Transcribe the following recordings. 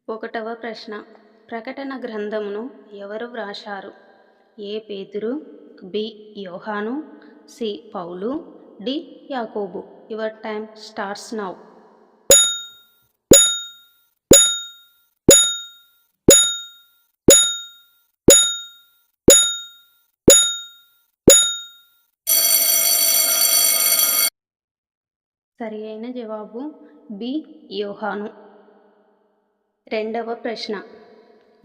ఒకటవ ప్రశ్న. ప్రకటన గ్రంథమును ఎవరు వ్రాశారు? ఏ పేతురు, బి యోహాను, సి పౌలు, డి యాకోబు. Your time starts now. సరి అయిన జవాబు బి యోహాను. రెండవ ప్రశ్న.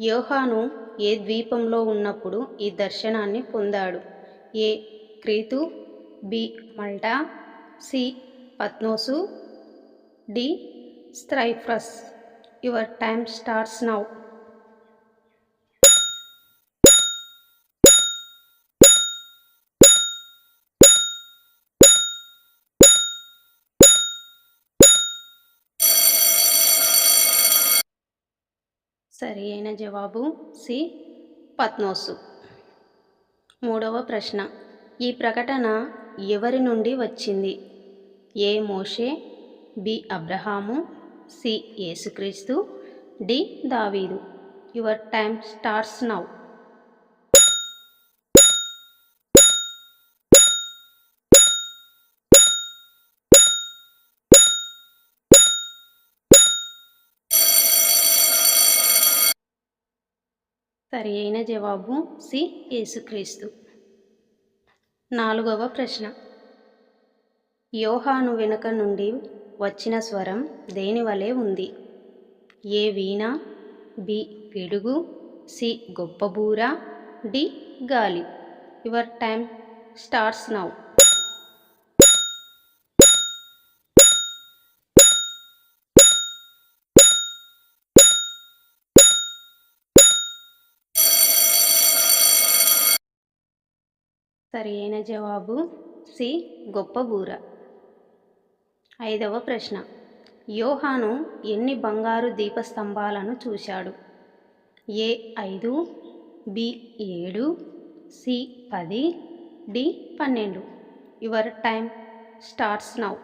యోహాను ఏ ద్వీపంలో ఉన్నప్పుడు ఈ దర్శనాన్ని పొందాడు? A Crete, B Malta, C Patmos, D స్ట్రైఫ్రస్. Your time starts now. సరి అయిన జవాబు సి పత్మోసు. మూడవ ప్రశ్న. ఈ ప్రకటన ఎవరి నుండి వచ్చింది? ఏ మోషే, బి అబ్రహాము, సి యేసుక్రీస్తు, డి దావీదు. Your time starts now. సరి అయిన జవాబు సి యేసుక్రీస్తు. నాలుగవ ప్రశ్న. యోహాను వెనుక నుండి వచ్చిన స్వరం దేని వలె ఉంది? ఏ వీణ, బి పిడుగు, సి గొప్ప బూర, డి గాలి. Your time starts now. సరి అయిన జవాబు సి గొప్ప బూర. ఐదవ ప్రశ్న. యోహాను ఎన్ని బంగారు దీపస్తంభాలను చూశాడు? A 5, B 7, C 10, D 12. Your time starts now.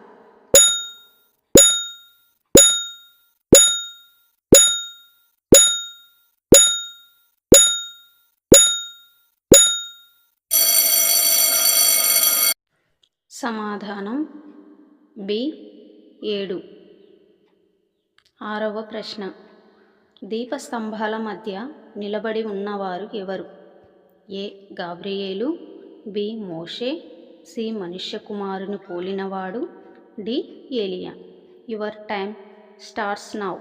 సమాధానం బి 7. ఆరవ ప్రశ్న. దీపస్తంభాల మధ్య నిలబడి ఉన్నవారు ఎవరు? ఏ గాబ్రియేలు, బి మోషే, సి మనుష్య కుమారుని పోలినవాడు, డి ఏలియా. Your time starts now.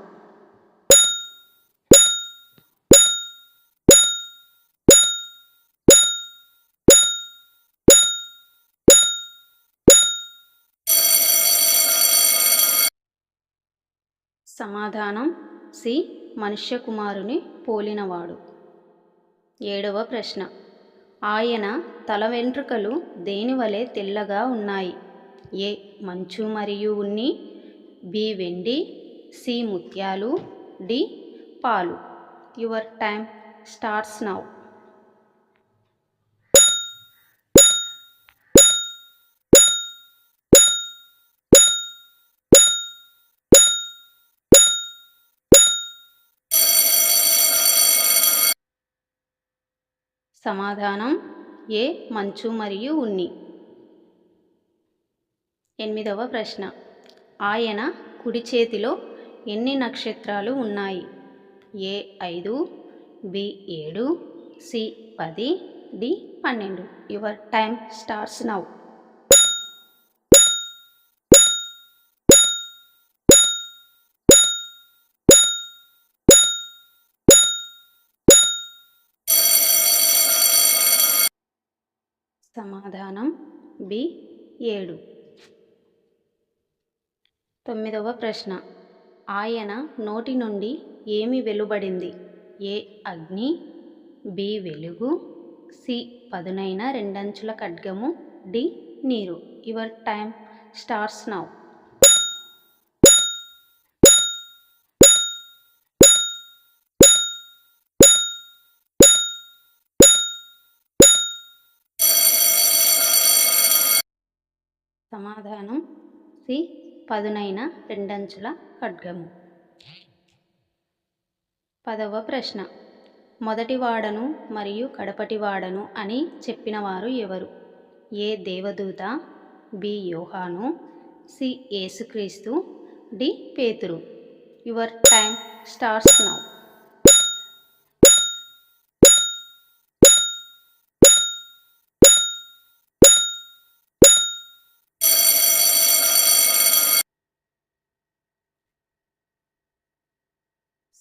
సమాధానం సి మనుష్య కుమారుని పోలినవాడు. ఏడవ ప్రశ్న. ఆయన తల వెంట్రుకలు దేనివలె తెల్లగా ఉన్నాయి? ఏ మంచు మరియు ఉన్ని, బి వెండి, సి ముత్యాలు, డి పాలు. Your time starts now. సమాధానం ఏ మంచు మరియు ఉన్ని. ఎనిమిదవ ప్రశ్న. ఆయన కుడి చేతిలో ఎన్ని నక్షత్రాలు ఉన్నాయి? A 5, B 7, C 10, D 12. Your time starts now. సమాధానం బి 7. తొమ్మిదవ ప్రశ్న. ఆయన నోటి నుండి ఏమి వెలువడింది? ఏ అగ్ని, బి వెలుగు, సి పదునైన రెండంచుల ఖడ్గము, డి నీరు. Your time starts now. సమాధానం సి పదునైన రెండంచుల ఖడ్గము. 10వ ప్రశ్న. మొదటివాడను మరియు కడపటివాడను అని చెప్పినవారు ఎవరు? ఏ దేవదూత, బి యోహాను, సి యేసుక్రీస్తు, డి పేతురు. Your time starts now.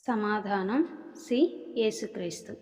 సమాధానం సి యేసుక్రీస్తు.